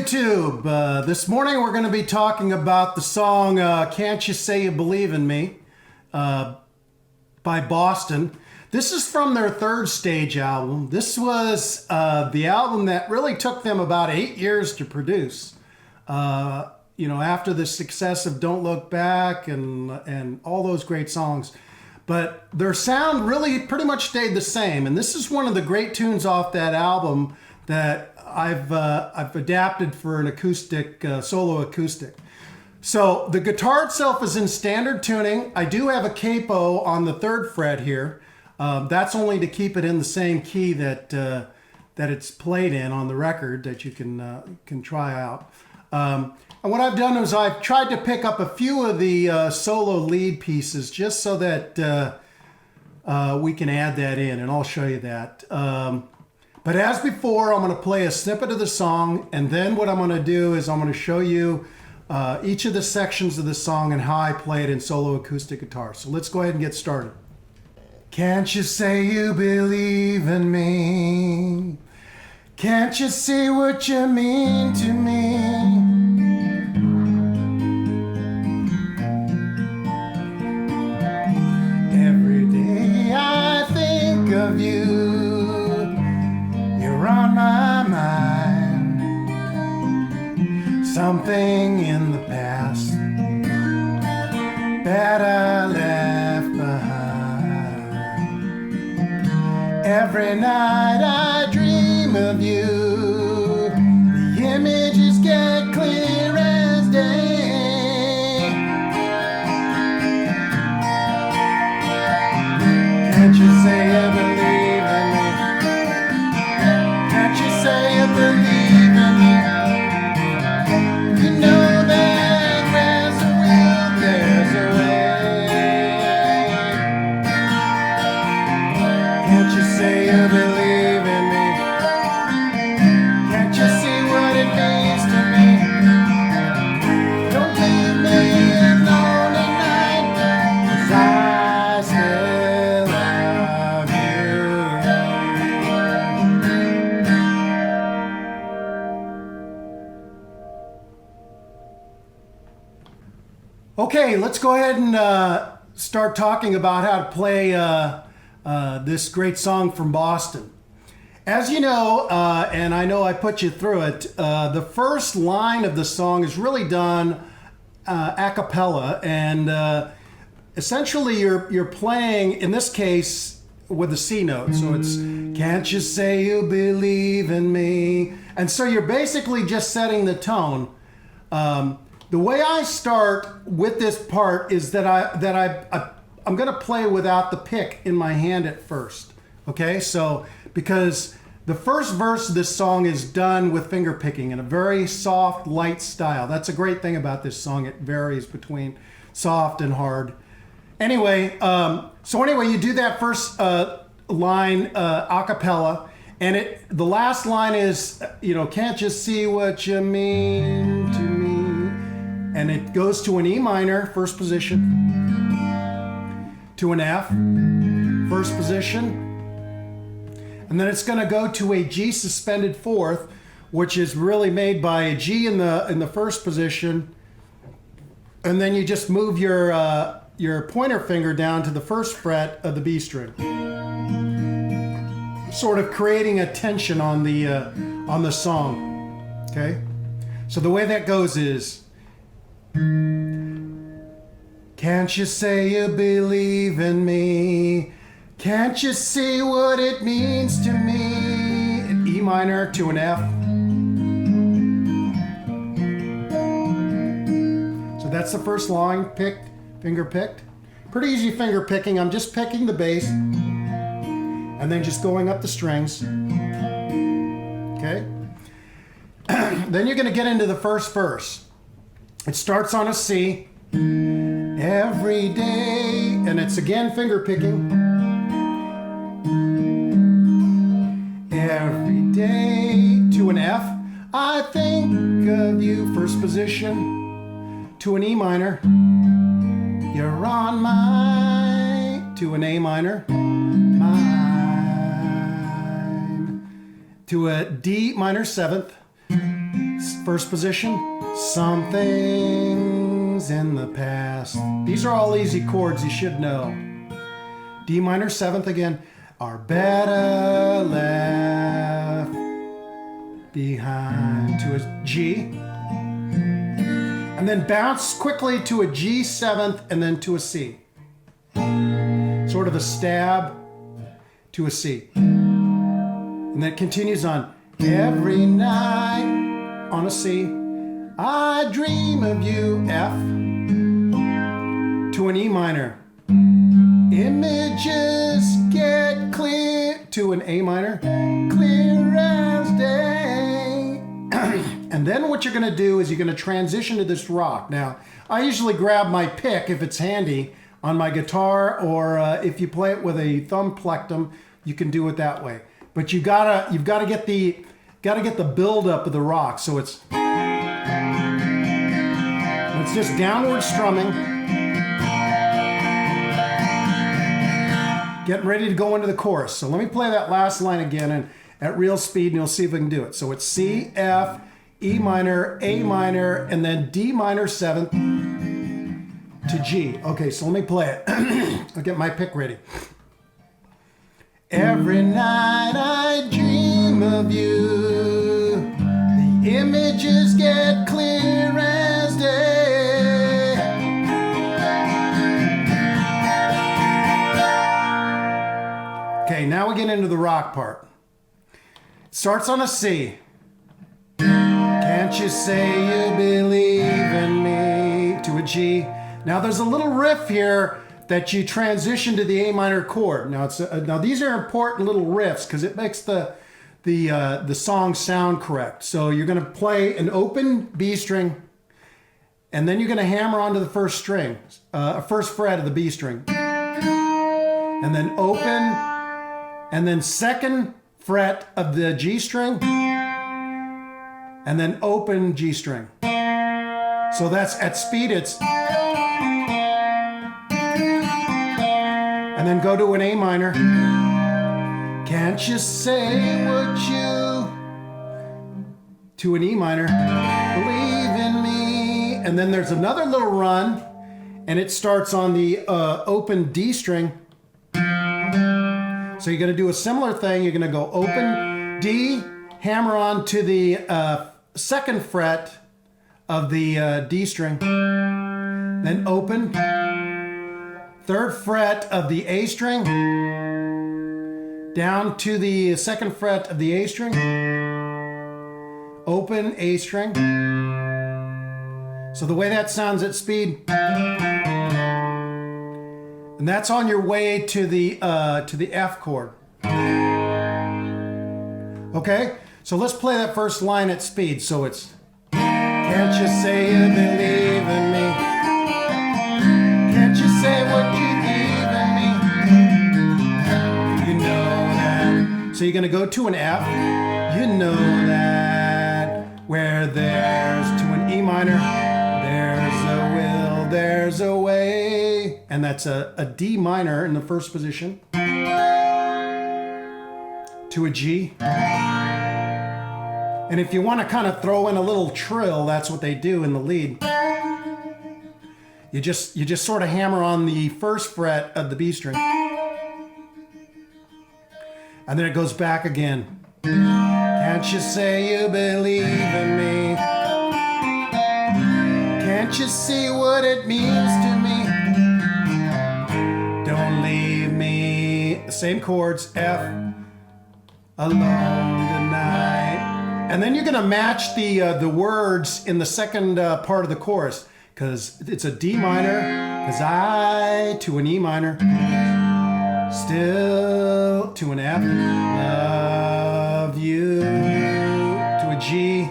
YouTube. This morning we're going to be talking about the song Can't You Say You Believe in Me by Boston. This is from their third stage album. This was the album that really took them about 8 years to produce. After the success of Don't Look Back and all those great songs. But their sound really pretty much stayed the same. And this is one of the great tunes off that album that I've adapted for an acoustic, solo acoustic. So the guitar itself is in standard tuning. I do have a capo on the 3rd fret here. That's only to keep it in the same key that it's played in on the record that you can try out. And what I've done is I've tried to pick up a few of the solo lead pieces just so that we can add that in, and I'll show you that. But as before, I'm going to play a snippet of the song, and then what I'm going to do is I'm going to show you each of the sections of the song and how I play it in solo acoustic guitar. So let's go ahead and get started. Can't you say you believe in me? Can't you see what you mean to me? Every day I think of you. You're on my mind. Something in the past that I left behind. Every night I dream of you. The images get clear as day. Can't you say you believe in me? Can't you say you believe in me? You know that there's a will, there's a way. Can't you say you believe in me? Can't you see what it means to me? Don't leave me alone at night, 'cause I still love you. Okay, let's go ahead and start talking about how to play this great song from Boston. As you know, and I know I put you through it, the first line of the song is really done a cappella, and essentially you're playing, in this case, with a C note. So it's, can't you say you believe in me? And so you're basically just setting the tone. The way I start with this part is that I'm going to play without the pick in my hand at first. Okay, so because the first verse of this song is done with finger picking in a very soft, light style. That's a great thing about this song. It varies between soft and hard. Anyway, you do that first line a cappella, and the last line is, can't you see what you mean to me? And it goes to an E minor, first position, to an F, first position, and then it's going to go to a G suspended 4th, which is really made by a G in the first position, and then you just move your pointer finger down to the 1st fret of the B string, sort of creating a tension on the song. Okay, so the way that goes is, can't you say you believe in me? Can't you see what it means to me? An E minor to an F. So that's the first line, picked, finger picked. Pretty easy finger picking. I'm just picking the bass and then just going up the strings. Okay? Then you're going to get into the first verse. It starts on a C. Every day, and it's again finger picking. Every day to an F. I think of you, first position, to an E minor. You're on my, to an A minor. Mine. To a D minor 7th. First position, something's in the past. These are all easy chords you should know. D minor 7th again, are better left behind, to a G. And then bounce quickly to a G 7th and then to a C. Sort of a stab to a C. And then it continues on. Every night on a C, I dream of you, F, to an E minor. Images get clear, to an A minor, clear as day. And then what you're going to do is you're going to transition to this rock. Now, I usually grab my pick if it's handy on my guitar, or if you play it with a thumb plectrum, you can do it that way. But you've got to get the build up of the rock. So it's just downward strumming, getting ready to go into the chorus. So let me play that last line again and at real speed, and you'll see if we can do it. So it's C, F, E minor, A minor, and then D minor 7th to G. Okay, so let me play it. I'll get my pick ready. Every night I dream of you. The images get clear as day. Okay, now we get into the rock part. It starts on a C. Can't you say you believe in me? To a G. Now there's a little riff here that you transition to the A minor chord. Now now these are important little riffs because it makes the song sound correct. So you're going to play an open B string, and then you're going to hammer onto the first string, first fret of the B string, and then open, and then second fret of the G string, and then open G string. So that's at speed, it's, and then go to an A minor. Can't you say what you, to an E minor, believe in me. And then there's another little run, and it starts on the open D string. So you're going to do a similar thing. You're going to go open D, hammer on to the second fret of the D string, then open, third fret of the A string, down to the second fret of the A string, open A string. So the way that sounds at speed, and that's on your way to the F chord. Okay, so let's play that first line at speed. So it's, can't you say you believe in me? Can't you say what you believe in me? You know that. So you're going to go to an F. You know that. Where there's, to an E minor, there's a will, there's a way. And that's a D minor in the first position. To a G. And if you want to kind of throw in a little trill, that's what they do in the lead. You just sort of hammer on the first fret of the B string. And then it goes back again. Can't you say you believe in me? Can't you see what it means to me? Don't leave me. Same chords, F, alone tonight. And then you're going to match the words in the second part of the chorus, because it's a D minor, because I, to an E minor, still, to an F, love you, to a G,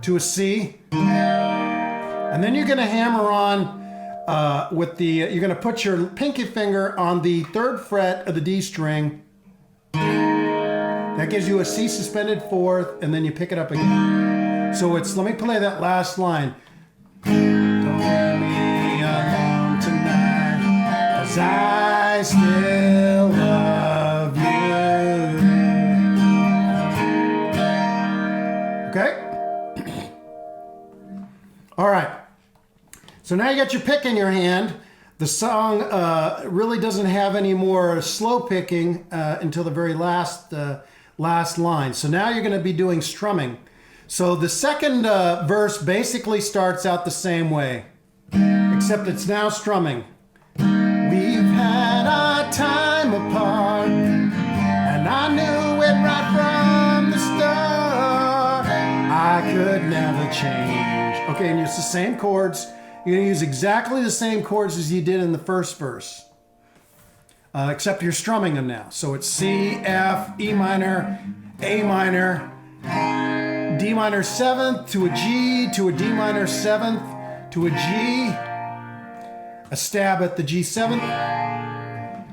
to a C. And then you're going to hammer on with the, you're going to put your pinky finger on the third fret of the D string. That gives you a C suspended fourth, and then you pick it up again. So it's, let me play that last line. Don't leave me alone tonight, 'cause I still love you. Okay? All right. So now you got your pick in your hand. The song really doesn't have any more slow picking until the very last line. So now you're going to be doing strumming. So the second verse basically starts out the same way, except it's now strumming. We've had our time apart, and I knew it right from the start. I could never change. Okay, and it's the same chords. You're going to use exactly the same chords as you did in the first verse, except you're strumming them now. So it's C, F, E minor, A minor, D minor 7th to a G, to a D minor 7th, to a G, a stab at the G7th,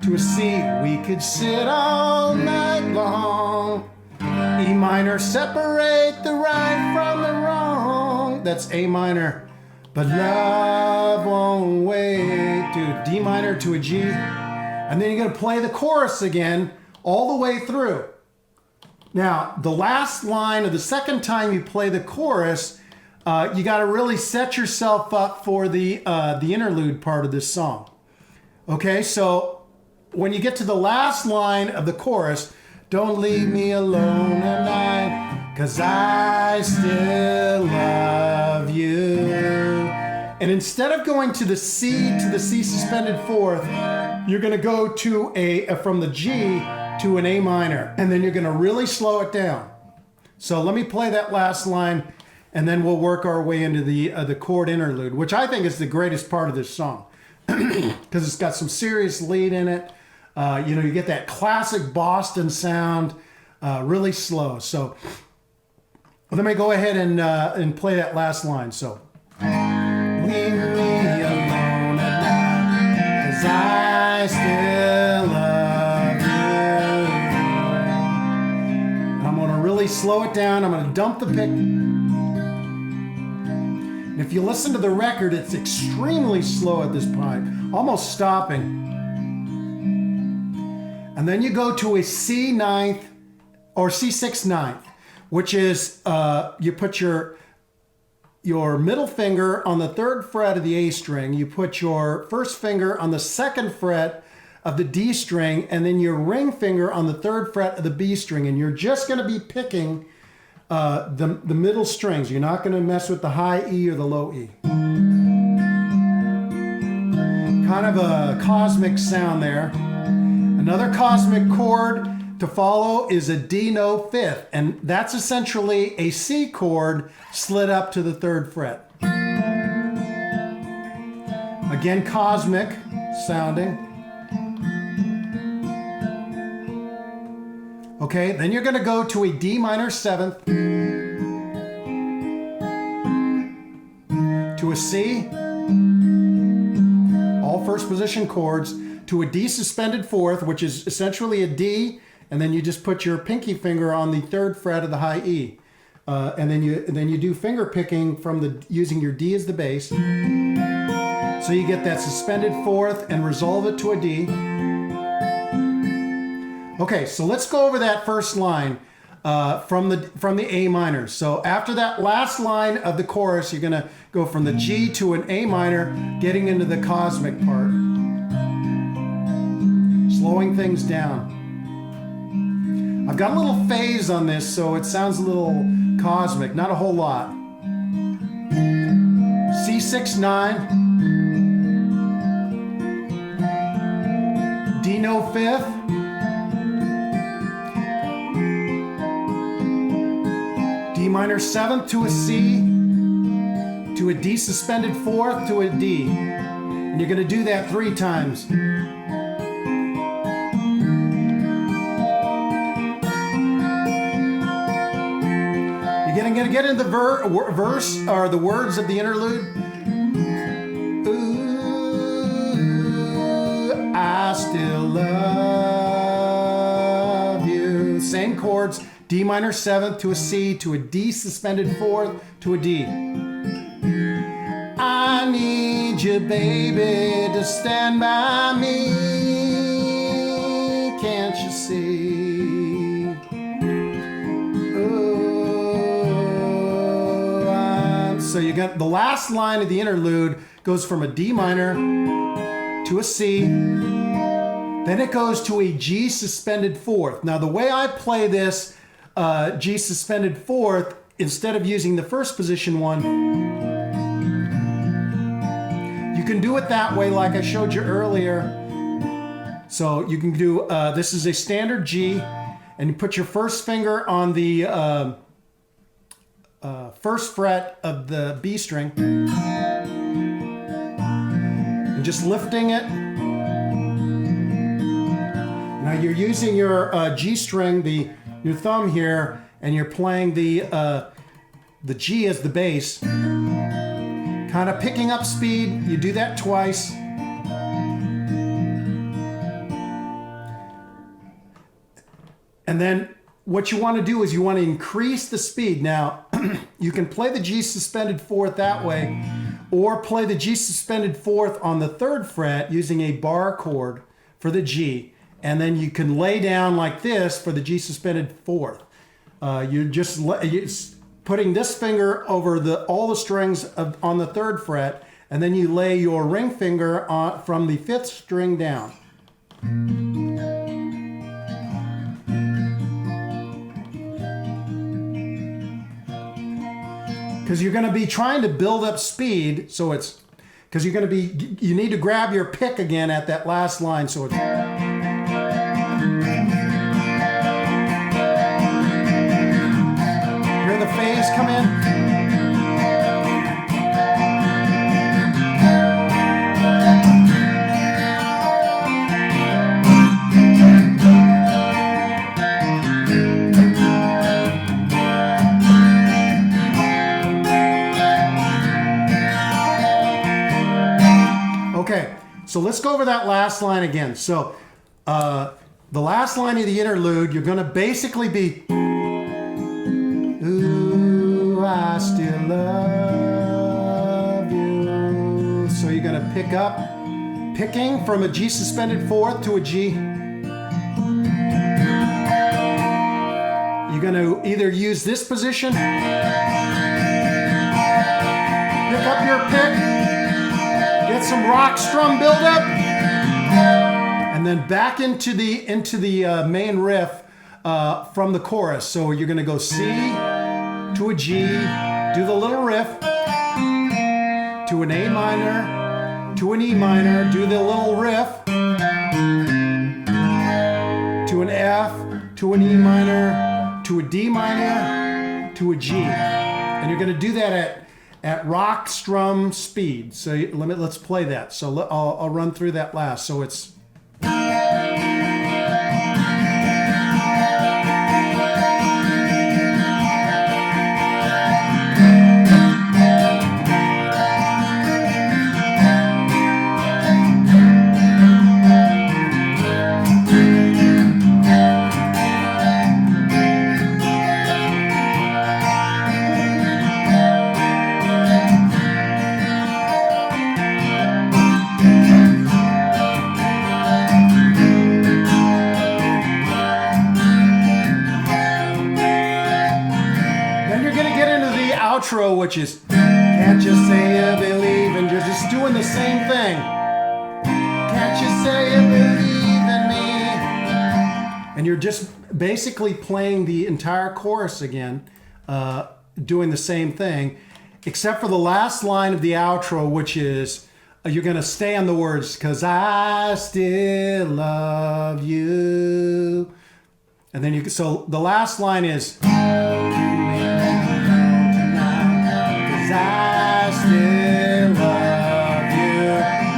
to a C. We could sit all night long. E minor, separate the right from the wrong. That's A minor. But love won't wait. To D minor, to a G. And then you're going to play the chorus again all the way through. Now, the last line of the second time you play the chorus, you got to really set yourself up for the interlude part of this song. Okay, so when you get to the last line of the chorus, don't leave me alone at night, 'cause I still love you. And instead of going to the C suspended fourth, you're going to go to from the G to an A minor, and then you're going to really slow it down. So let me play that last line, and then we'll work our way into the chord interlude, which I think is the greatest part of this song, because it's got some serious lead in it. You get that classic Boston sound, really slow. So let me go ahead and play that last line. So, leave me alone at night, 'cause I still love you. I'm gonna really slow it down. I'm gonna dump the pick. And if you listen to the record, it's extremely slow at this point, almost stopping. And then you go to a C ninth or C6 ninth, which is you put your middle finger on the 3rd fret of the A string, you put your first finger on the 2nd fret of the D string, and then your ring finger on the 3rd fret of the B string, and you're just going to be picking the middle strings. You're not going to mess with the high E or the low E. Kind of a cosmic sound there. Another cosmic chord to follow is a D no 5th, and that's essentially a C chord slid up to the 3rd fret. Again, cosmic sounding. Okay, then you're going to go to a D minor 7th, to a C, all first position chords, to a D suspended 4th, which is essentially a D, and then you just put your pinky finger on the 3rd fret of the high E, and then you do finger picking using your D as the bass. So you get that suspended 4th and resolve it to a D. Okay, so let's go over that first line from the A minor. So after that last line of the chorus, you're going to go from the G to an A minor, getting into the cosmic part. Slowing things down. I've got a little phase on this, so it sounds a little cosmic, not a whole lot. C6 9, D no 5th, D minor 7th to a C, to a D suspended 4th to a D. And you're going to do that 3 times. You're going to get into the verse or the words of the interlude. Ooh, I still love you. Same chords, D minor 7th to a C, to a D suspended 4th, to a D. I need you, baby, to stand by me. Can't you see? So you got the last line of the interlude goes from a D minor to a C, then it goes to a G suspended fourth. Now the way I play this G suspended fourth, instead of using the first position one, you can do it that way like I showed you earlier. So you can do, this is a standard G, and you put your first finger on the first fret of the B string, and just lifting it. Now you're using your G string, your thumb here, and you're playing the G as the bass, kind of picking up speed. You do that twice. And then what you want to do is you want to increase the speed. Now, you can play the G suspended fourth that way, or play the G suspended fourth on the third fret using a bar chord for the G. And then you can lay down like this for the G suspended fourth. You're just putting this finger over all the strings on the third fret, and then you lay your ring finger from the fifth string down. Because you're going to be trying to build up speed, so it's, because you need to grab your pick again at that last line, so it's, hear the phase come in? Okay, so let's go over that last line again. So the last line of the interlude, you're going to basically be, ooh, I still love you. So you're going to pick up, picking from a G suspended fourth to a G. You're going to either use this position, pick up your pick, get some rock strum buildup, and then back into the main riff from the chorus. So you're going to go C to a G, do the little riff, to an A minor, to an E minor, do the little riff, to an F, to an E minor, to a D minor, to a G. And you're going to do that at rock strum speed. So let's play that. So I'll run through that last. So it's, outro, which is, can't you say you believe, and you're just doing the same thing. Can't you say you believe in me? And you're just basically playing the entire chorus again, doing the same thing, except for the last line of the outro, which is, you're going to stay on the words, 'cause I still love you. And then so the last line is, I still love you,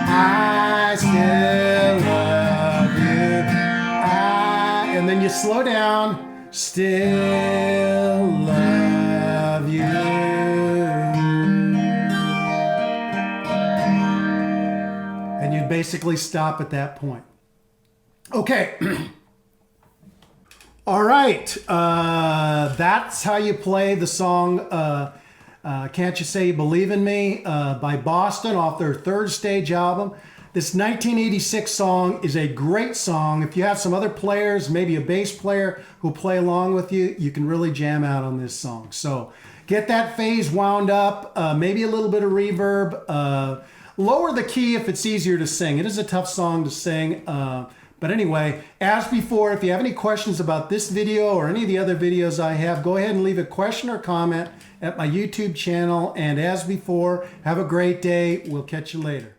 I still love you, and then you slow down, still love you. And you'd basically stop at that point. Okay. All right. That's how you play the song Can't You Say You Believe in Me by Boston off their third stage album. This 1986 song is a great song. If you have some other players, maybe a bass player who play along with you, you can really jam out on this song. So get that phase wound up, maybe a little bit of reverb. Lower the key if it's easier to sing. It is a tough song to sing. But anyway, as before, if you have any questions about this video or any of the other videos I have, go ahead and leave a question or comment at my YouTube channel. And as before, have a great day. We'll catch you later.